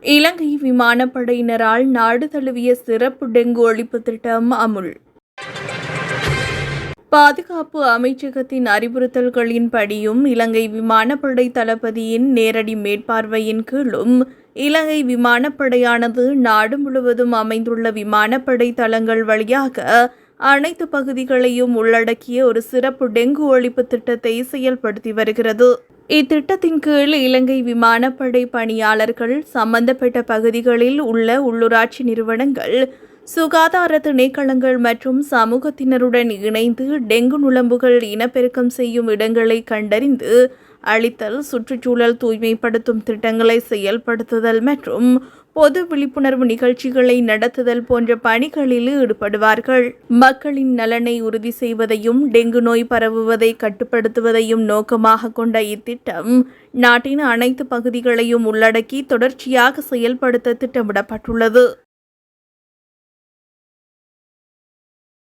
இலங்கை விமானப்படையினரால் நாடு தழுவிய சிறப்பு டெங்கு ஒழிப்பு திட்டம் அமுல். பாதுகாப்பு அமைச்சகத்தின் அறிவுறுத்தல்களின்படியும் இலங்கை விமானப்படை தளபதியின் நேரடி மேற்பார்வையின் கீழும் இலங்கை விமானப்படையானது நாடு முழுவதும் அமைந்துள்ள விமானப்படை தளங்கள் வழியாக அனைத்து பகுதிகளையும் உள்ளடக்கிய ஒரு சிறப்பு டெங்கு ஒழிப்பு திட்டத்தை செயல்படுத்தி வருகிறது. இத்திட்டத்தின் கீழ் இலங்கை விமானப்படை பணியாளர்கள் சம்பந்தப்பட்ட பகுதிகளில் உள்ள உள்ளூராட்சி நிறுவனங்கள், சுகாதார திணைக்களங்கள் மற்றும் சமூகத்தினருடன் இணைந்து டெங்கு நுளம்புகள் இனப்பெருக்கம் செய்யும் இடங்களை கண்டறிந்து அழித்தல், சுற்றுச்சூழல் தூய்மைப்படுத்தும் திட்டங்களை செயல்படுத்துதல் மற்றும் பொது விழிப்புணர்வு நிகழ்ச்சிகளை நடத்துதல் போன்ற பணிகளில் ஈடுபடுவார்கள். மக்களின் நலனை உறுதி செய்வதையும் டெங்கு நோய் பரவுவதை கட்டுப்படுத்துவதையும் நோக்கமாக கொண்ட இத்திட்டம் நாட்டின் அனைத்து பகுதிகளையும் உள்ளடக்கி தொடர்ச்சியாக செயல்படுத்த திட்டமிடப்பட்டுள்ளது.